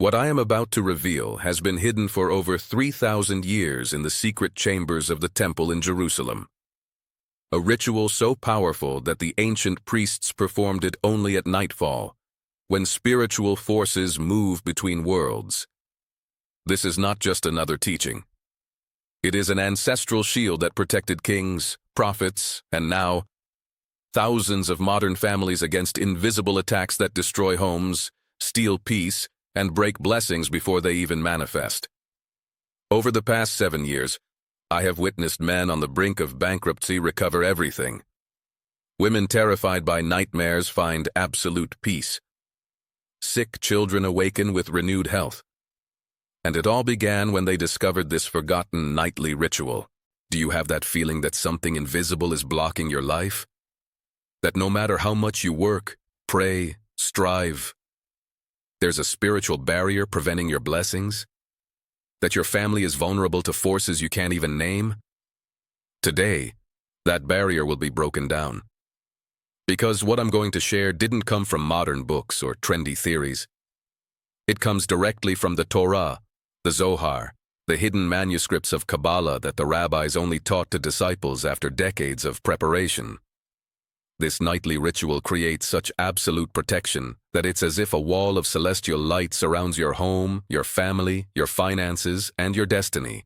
What I am about to reveal has been hidden for over 3,000 years in the secret chambers of the temple in Jerusalem. A ritual so powerful that the ancient priests performed it only at nightfall, when spiritual forces move between worlds. This is not just another teaching. It is an ancestral shield that protected kings, prophets, and now, thousands of modern families against invisible attacks that destroy homes, steal peace, and break blessings before they even manifest. Over the past 7 years, I have witnessed men on the brink of bankruptcy recover everything. Women terrified by nightmares find absolute peace. Sick children awaken with renewed health. And it all began when they discovered this forgotten nightly ritual. Do you have that feeling that something invisible is blocking your life? That no matter how much you work, pray, strive, there's a spiritual barrier preventing your blessings? That your family is vulnerable to forces you can't even name? Today, that barrier will be broken down. Because what I'm going to share didn't come from modern books or trendy theories. It comes directly from the Torah, the Zohar, the hidden manuscripts of Kabbalah that the rabbis only taught to disciples after decades of preparation. This nightly ritual creates such absolute protection that it's as if a wall of celestial light surrounds your home, your family, your finances, and your destiny.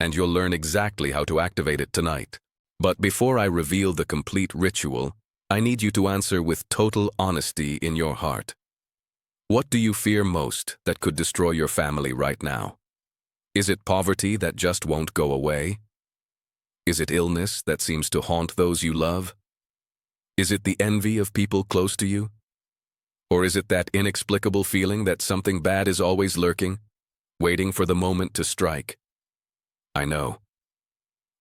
And you'll learn exactly how to activate it tonight. But before I reveal the complete ritual, I need you to answer with total honesty in your heart. What do you fear most that could destroy your family right now? Is it poverty that just won't go away? Is it illness that seems to haunt those you love? Is it the envy of people close to you? Or is it that inexplicable feeling that something bad is always lurking, waiting for the moment to strike? I know.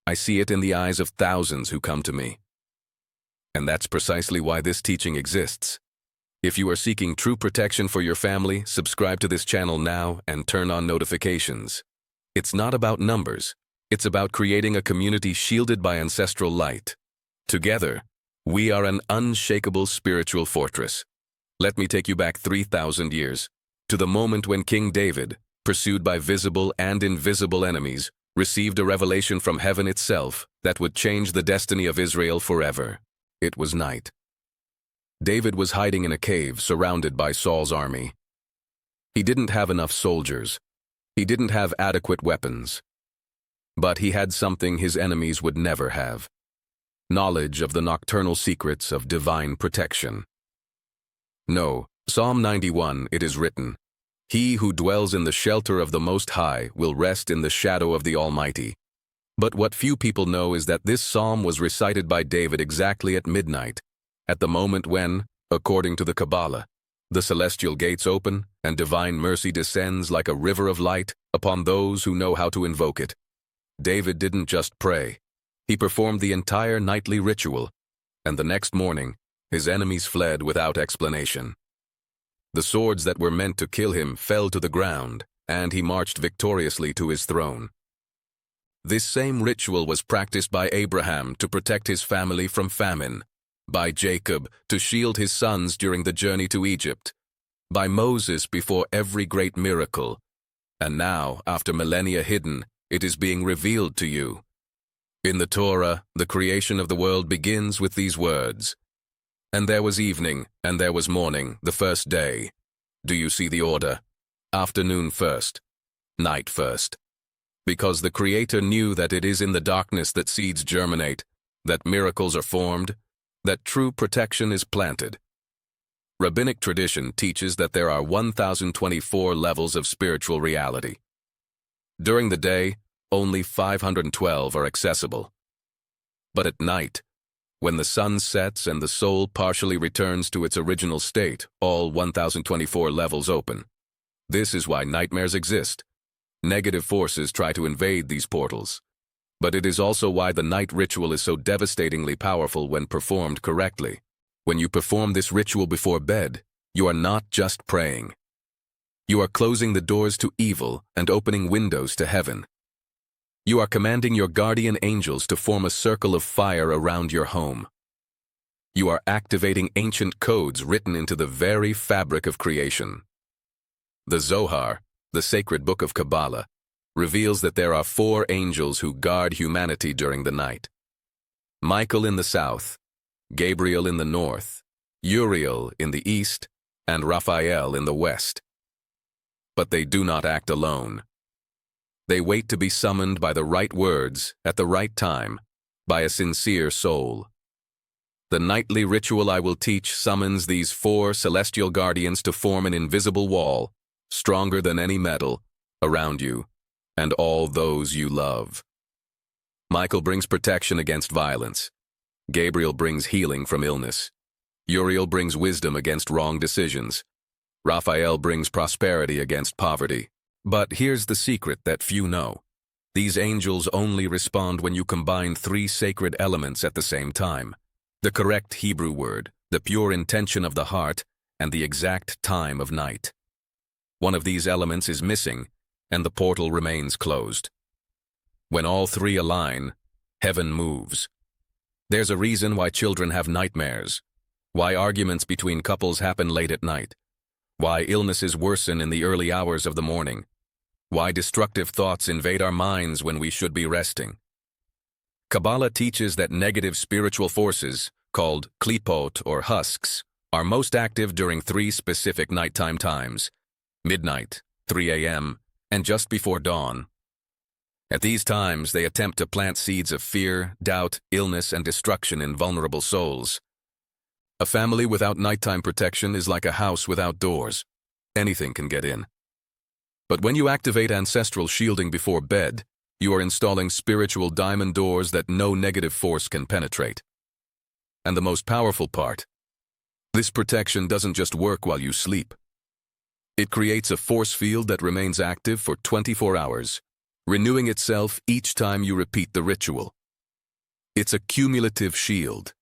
I see it in the eyes of thousands who come to me. And that's precisely why this teaching exists. If you are seeking true protection for your family, subscribe to this channel now and turn on notifications. It's not about numbers. It's about creating a community shielded by ancestral light. Together, we are an unshakable spiritual fortress. Let me take you back 3,000 years, to the moment when King David, pursued by visible and invisible enemies, received a revelation from heaven itself that would change the destiny of Israel forever. It was night. David was hiding in a cave surrounded by Saul's army. He didn't have enough soldiers. He didn't have adequate weapons. But he had something his enemies would never have: knowledge of the nocturnal secrets of divine protection. No, Psalm 91, it is written, "He who dwells in the shelter of the Most High will rest in the shadow of the Almighty." But what few people know is that this psalm was recited by David exactly at midnight, at the moment when, according to the Kabbalah, the celestial gates open and divine mercy descends like a river of light upon those who know how to invoke it. David didn't just pray. He performed the entire nightly ritual, and the next morning, his enemies fled without explanation. The swords that were meant to kill him fell to the ground, and he marched victoriously to his throne. This same ritual was practiced by Abraham to protect his family from famine, by Jacob to shield his sons during the journey to Egypt, by Moses before every great miracle, and now, after millennia hidden, it is being revealed to you. In the Torah, the creation of the world begins with these words: "And there was evening, and there was morning, the first day." Do you see the order? Afternoon first, night first. Because the Creator knew that it is in the darkness that seeds germinate, that miracles are formed, that true protection is planted. Rabbinic tradition teaches that there are 1,024 levels of spiritual reality. During the day, only 512 are accessible. But at night, when the sun sets and the soul partially returns to its original state, all 1,024 levels open. This is why nightmares exist. Negative forces try to invade these portals. But it is also why the night ritual is so devastatingly powerful when performed correctly. When you perform this ritual before bed, you are not just praying. You are closing the doors to evil and opening windows to heaven. You are commanding your guardian angels to form a circle of fire around your home. You are activating ancient codes written into the very fabric of creation. The Zohar, the sacred book of Kabbalah, reveals that there are 4 angels who guard humanity during the night. Michael in the south, Gabriel in the north, Uriel in the east, and Raphael in the west. But they do not act alone. They wait to be summoned by the right words at the right time, by a sincere soul. The nightly ritual I will teach summons these 4 celestial guardians to form an invisible wall, stronger than any metal, around you and all those you love. Michael brings protection against violence. Gabriel brings healing from illness. Uriel brings wisdom against wrong decisions. Raphael brings prosperity against poverty. But here's the secret that few know. These angels only respond when you combine 3 sacred elements at the same time. The correct Hebrew word, the pure intention of the heart, and the exact time of night. One of these elements is missing, and the portal remains closed. When all 3 align, heaven moves. There's a reason why children have nightmares, why arguments between couples happen late at night, why illnesses worsen in the early hours of the morning, why destructive thoughts invade our minds when we should be resting. Kabbalah teaches that negative spiritual forces, called klipot or husks, are most active during 3 specific nighttime times: midnight, 3 a.m., and just before dawn. At these times, they attempt to plant seeds of fear, doubt, illness, and destruction in vulnerable souls. A family without nighttime protection is like a house without doors. Anything can get in. But when you activate ancestral shielding before bed, you are installing spiritual diamond doors that no negative force can penetrate. And the most powerful part, this protection doesn't just work while you sleep. It creates a force field that remains active for 24 hours, renewing itself each time you repeat the ritual. It's a cumulative shield.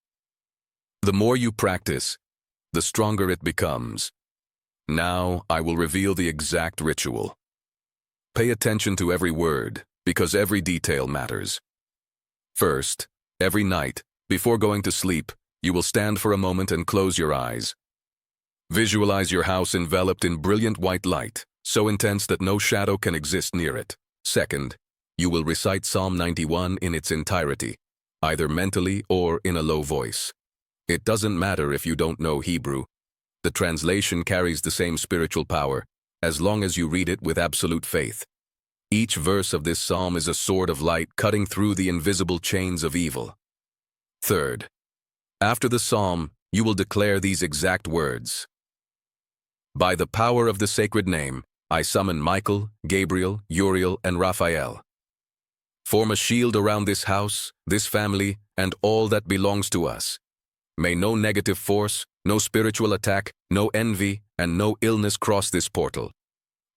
The more you practice, the stronger it becomes. Now I will reveal the exact ritual. Pay attention to every word, because every detail matters. First, every night, before going to sleep, you will stand for a moment and close your eyes. Visualize your house enveloped in brilliant white light, so intense that no shadow can exist near it. Second, you will recite Psalm 91 in its entirety, either mentally or in a low voice. It doesn't matter if you don't know Hebrew. The translation carries the same spiritual power, as long as you read it with absolute faith. Each verse of this psalm is a sword of light cutting through the invisible chains of evil. Third, after the psalm, you will declare these exact words. By the power of the sacred name, I summon Michael, Gabriel, Uriel, and Raphael. Form a shield around this house, this family, and all that belongs to us. May no negative force, no spiritual attack, no envy, and no illness cross this portal.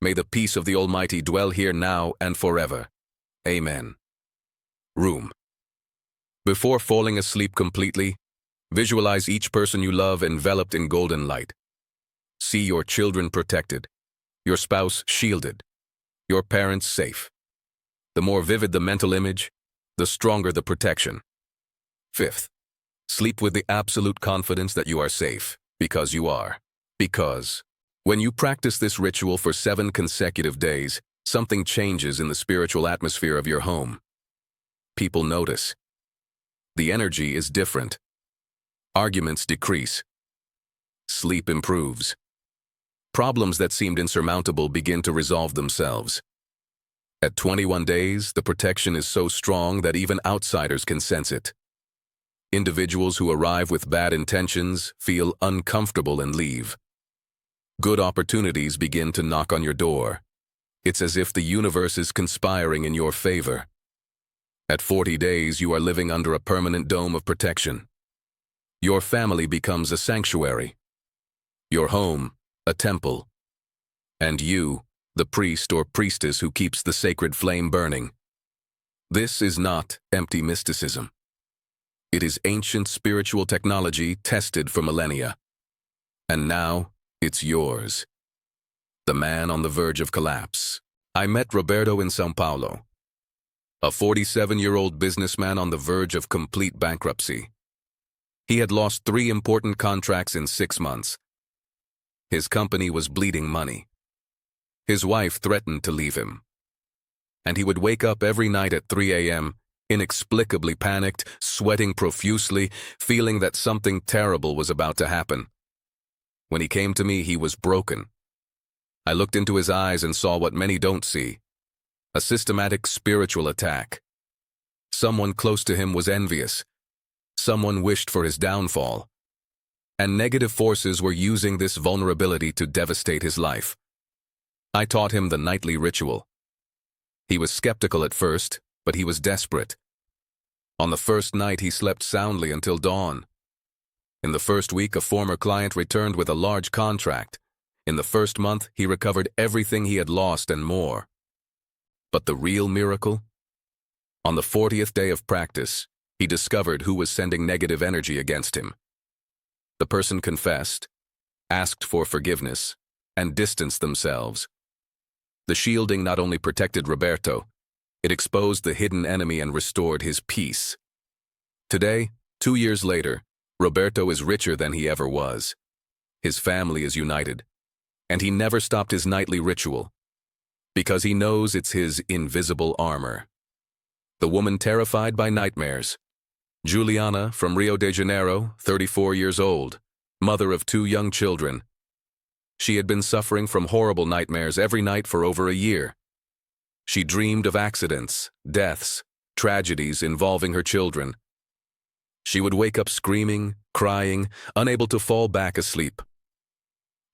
May the peace of the Almighty dwell here now and forever. Amen. Room. Before falling asleep completely, visualize each person you love enveloped in golden light. See your children protected, your spouse shielded, your parents safe. The more vivid the mental image, the stronger the protection. Fifth, sleep with the absolute confidence that you are safe, because you are. Because when you practice this ritual for 7 consecutive days, something changes in the spiritual atmosphere of your home. People notice. The energy is different. Arguments decrease. Sleep improves. Problems that seemed insurmountable begin to resolve themselves. At 21 days, the protection is so strong that even outsiders can sense it. Individuals who arrive with bad intentions feel uncomfortable and leave. Good opportunities begin to knock on your door. It's as if the universe is conspiring in your favor. At 40 days, you are living under a permanent dome of protection. Your family becomes a sanctuary. Your home, a temple. And you, the priest or priestess who keeps the sacred flame burning. This is not empty mysticism. It is ancient spiritual technology tested for millennia. And now, it's yours. The man on the verge of collapse. I met Roberto in São Paulo. A 47-year-old businessman on the verge of complete bankruptcy. He had lost 3 important contracts in 6 months. His company was bleeding money. His wife threatened to leave him. And he would wake up every night at 3 a.m., inexplicably panicked, sweating profusely, feeling that something terrible was about to happen. When he came to me, he was broken. I looked into his eyes and saw what many don't see: a systematic spiritual attack. Someone close to him was envious. Someone wished for his downfall. And negative forces were using this vulnerability to devastate his life. I taught him the nightly ritual. He was skeptical at first, but he was desperate. On the first night, he slept soundly until dawn. In the first week, a former client returned with a large contract. In the first month, he recovered everything he had lost and more. But the real miracle? On the 40th day of practice, he discovered who was sending negative energy against him. The person confessed, asked for forgiveness, and distanced themselves. The shielding not only protected Roberto, it exposed the hidden enemy and restored his peace. Today, 2 years later, Roberto is richer than he ever was. His family is united, and he never stopped his nightly ritual, because he knows it's his invisible armor. The woman terrified by nightmares. Juliana from Rio de Janeiro, 34 years old, mother of 2 young children. She had been suffering from horrible nightmares every night for over a year. She dreamed of accidents, deaths, tragedies involving her children. She would wake up screaming, crying, unable to fall back asleep.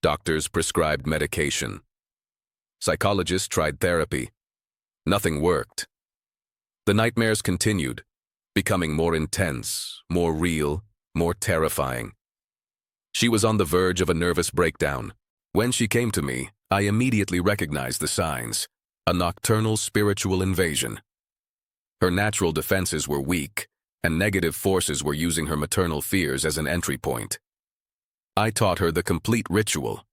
Doctors prescribed medication. Psychologists tried therapy. Nothing worked. The nightmares continued, becoming more intense, more real, more terrifying. She was on the verge of a nervous breakdown. When she came to me, I immediately recognized the signs: a nocturnal spiritual invasion. Her natural defenses were weak, and negative forces were using her maternal fears as an entry point. I taught her the complete ritual.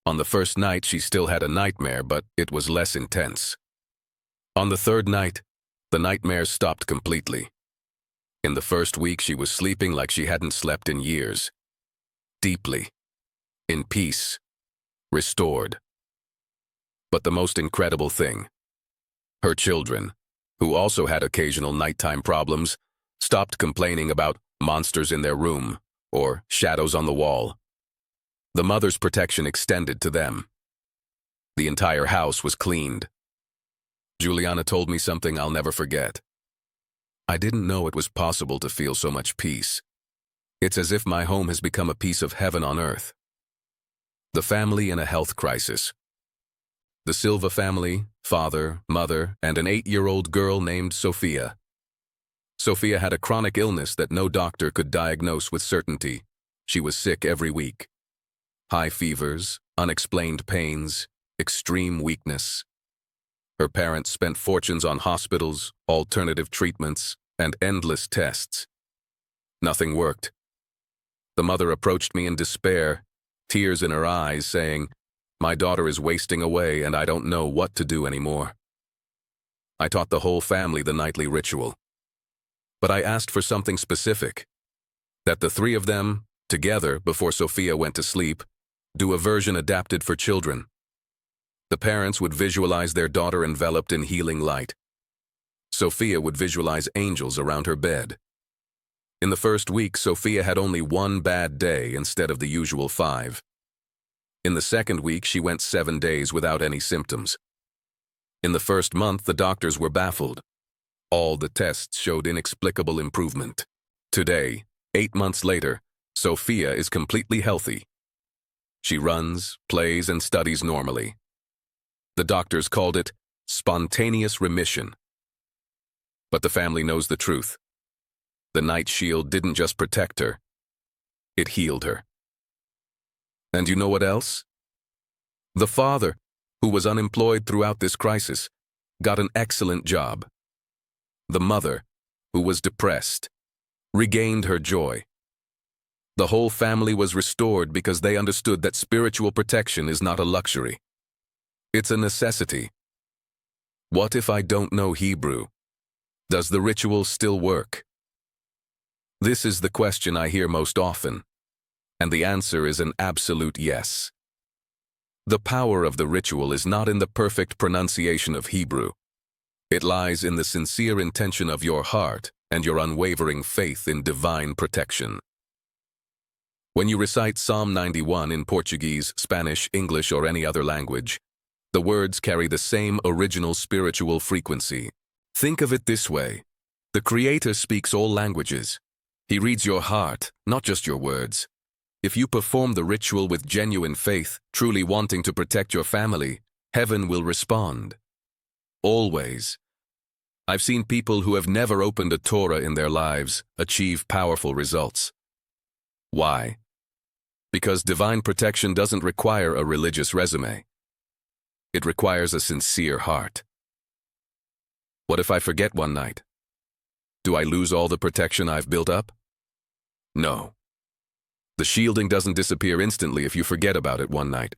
On the first night, she still had a nightmare, but it was less intense. On the third night, the nightmares stopped completely. In the first week, she was sleeping like she hadn't slept in years. Deeply. In peace. Restored. But the most incredible thing: her children, who also had occasional nighttime problems, stopped complaining about monsters in their room or shadows on the wall. The mother's protection extended to them. The entire house was cleaned. Juliana told me something I'll never forget. I didn't know it was possible to feel so much peace. It's as if my home has become a piece of heaven on earth. The family in a health crisis. The Silva family, father, mother, and an 8-year-old girl named Sophia. Sophia had a chronic illness that no doctor could diagnose with certainty. She was sick every week. High fevers, unexplained pains, extreme weakness. Her parents spent fortunes on hospitals, alternative treatments, and endless tests. Nothing worked. The mother approached me in despair, tears in her eyes, saying, "My daughter is wasting away and I don't know what to do anymore." I taught the whole family the nightly ritual. But I asked for something specific: that the 3 of them, together before Sophia went to sleep, do a version adapted for children. The parents would visualize their daughter enveloped in healing light. Sophia would visualize angels around her bed. In the first week, Sophia had only 1 bad day instead of the usual 5. In the second week, she went 7 days without any symptoms. In the first month, the doctors were baffled. All the tests showed inexplicable improvement. Today, 8 months later, Sophia is completely healthy. She runs, plays, and studies normally. The doctors called it spontaneous remission. But the family knows the truth. The night shield didn't just protect her, it healed her. And you know what else? The father, who was unemployed throughout this crisis, got an excellent job. The mother, who was depressed, regained her joy. The whole family was restored because they understood that spiritual protection is not a luxury. It's a necessity. What if I don't know Hebrew? Does the ritual still work? This is the question I hear most often, and the answer is an absolute yes. The power of the ritual is not in the perfect pronunciation of Hebrew. It lies in the sincere intention of your heart and your unwavering faith in divine protection. When you recite Psalm 91 in Portuguese, Spanish, English, or any other language, the words carry the same original spiritual frequency. Think of it this way. The Creator speaks all languages. He reads your heart, not just your words. If you perform the ritual with genuine faith, truly wanting to protect your family, heaven will respond. Always. I've seen people who have never opened a Torah in their lives achieve powerful results. Why? Because divine protection doesn't require a religious resume. It requires a sincere heart. What if I forget one night? Do I lose all the protection I've built up? No. The shielding doesn't disappear instantly if you forget about it one night.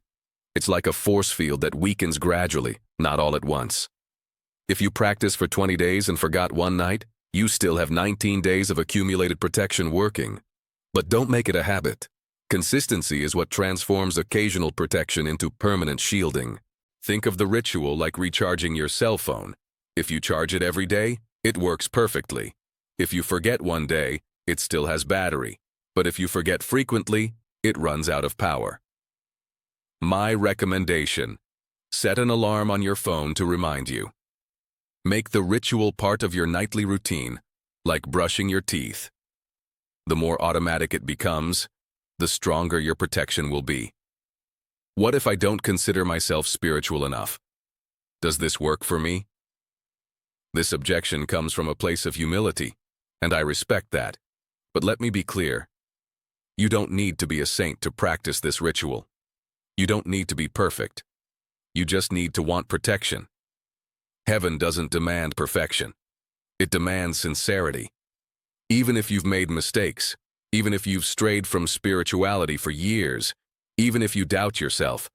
It's like a force field that weakens gradually, not all at once. If you practice for 20 days and forgot one night, you still have 19 days of accumulated protection working. But don't make it a habit. Consistency is what transforms occasional protection into permanent shielding. Think of the ritual like recharging your cell phone. If you charge it every day, it works perfectly. If you forget one day, it still has battery. But if you forget frequently, it runs out of power. My recommendation: set an alarm on your phone to remind you. Make the ritual part of your nightly routine, like brushing your teeth. The more automatic it becomes, the stronger your protection will be. What if I don't consider myself spiritual enough? Does this work for me? This objection comes from a place of humility, and I respect that. But let me be clear. You don't need to be a saint to practice this ritual. You don't need to be perfect. You just need to want protection. Heaven doesn't demand perfection. It demands sincerity. Even if you've made mistakes, even if you've strayed from spirituality for years, even if you doubt yourself,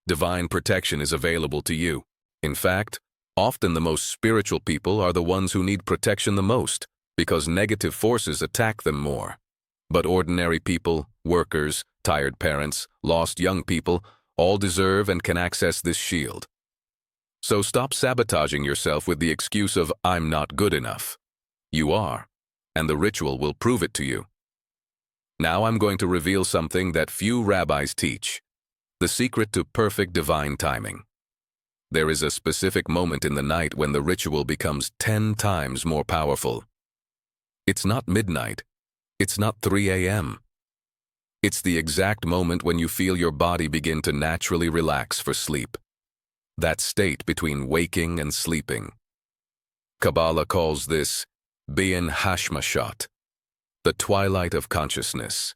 divine protection is available to you. In fact, often the most spiritual people are the ones who need protection the most, because negative forces attack them more. But ordinary people, workers, tired parents, lost young people, all deserve and can access this shield. So stop sabotaging yourself with the excuse of, "I'm not good enough." You are, and the ritual will prove it to you. Now I'm going to reveal something that few rabbis teach: the secret to perfect divine timing. There is a specific moment in the night when the ritual becomes 10 times more powerful. It's not midnight. It's not 3 a.m. It's the exact moment when you feel your body begin to naturally relax for sleep. That state between waking and sleeping. Kabbalah calls this Bein Hashmashat, the twilight of consciousness.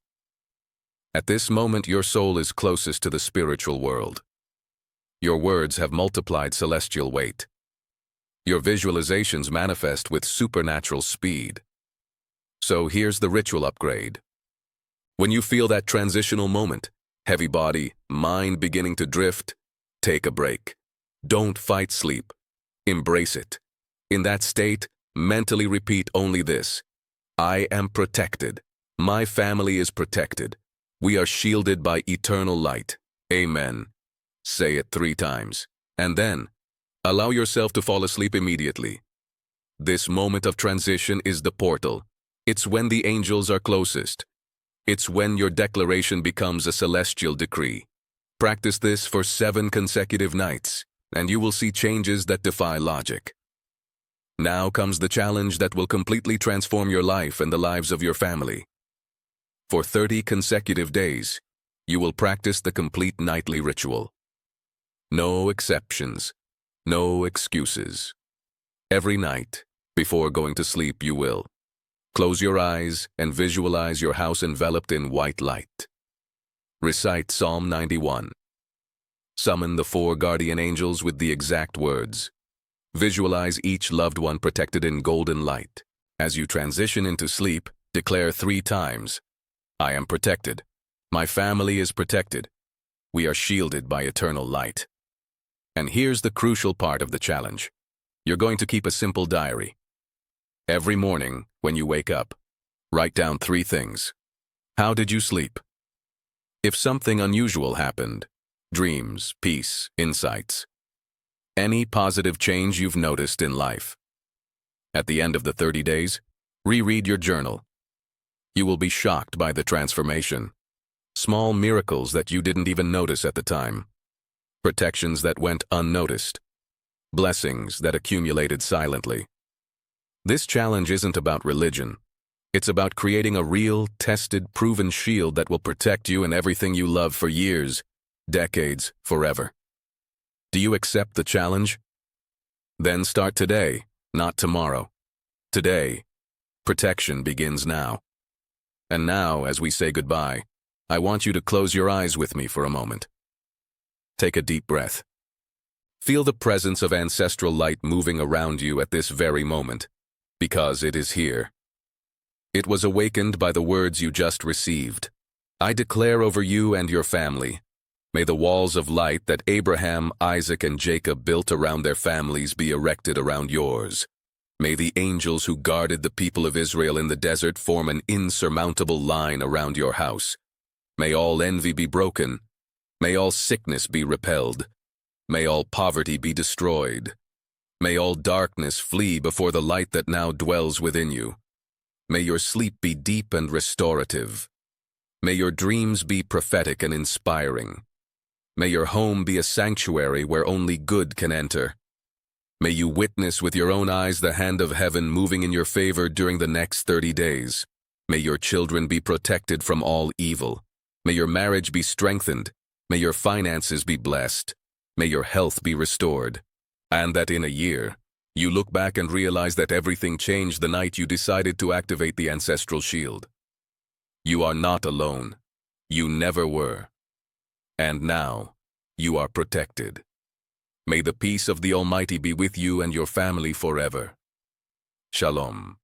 At this moment, your soul is closest to the spiritual world. Your words have multiplied celestial weight. Your visualizations manifest with supernatural speed. So here's the ritual upgrade. When you feel that transitional moment, heavy body, mind beginning to drift, take a break. Don't fight sleep. Embrace it. In that state, mentally repeat only this: I am protected. My family is protected. We are shielded by eternal light. Amen. Say it 3 times. And then, allow yourself to fall asleep immediately. This moment of transition is the portal. It's when the angels are closest. It's when your declaration becomes a celestial decree. Practice this for 7 consecutive nights, and you will see changes that defy logic. Now comes the challenge that will completely transform your life and the lives of your family. For 30 consecutive days, you will practice the complete nightly ritual. No exceptions, no excuses. Every night, before going to sleep, you will close your eyes and visualize your house enveloped in white light. Recite Psalm 91. Summon the 4 guardian angels with the exact words. Visualize each loved one protected in golden light. As you transition into sleep, declare 3 times, I am protected. My family is protected. We are shielded by eternal light. And here's the crucial part of the challenge. You're going to keep a simple diary. Every morning, when you wake up, write down 3 things. How did you sleep? If something unusual happened, dreams, peace, insights. Any positive change you've noticed in life. At the end of the 30 days, reread your journal. You will be shocked by the transformation. Small miracles that you didn't even notice at the time. Protections that went unnoticed. Blessings that accumulated silently. This challenge isn't about religion. It's about creating a real, tested, proven shield that will protect you and everything you love for years, decades, forever. Do you accept the challenge? Then start today, not tomorrow. Today, protection begins now. And now, as we say goodbye, I want you to close your eyes with me for a moment. Take a deep breath. Feel the presence of ancestral light moving around you at this very moment, because it is here. It was awakened by the words you just received. I declare over you and your family, may the walls of light that Abraham, Isaac, and Jacob built around their families be erected around yours. May the angels who guarded the people of Israel in the desert form an insurmountable line around your house. May all envy be broken. May all sickness be repelled. May all poverty be destroyed. May all darkness flee before the light that now dwells within you. May your sleep be deep and restorative. May your dreams be prophetic and inspiring. May your home be a sanctuary where only good can enter. May you witness with your own eyes the hand of heaven moving in your favor during the next 30 days. May your children be protected from all evil. May your marriage be strengthened. May your finances be blessed. May your health be restored. And that in a year, you look back and realize that everything changed the night you decided to activate the ancestral shield. You are not alone. You never were. And now, you are protected. May the peace of the Almighty be with you and your family forever. Shalom.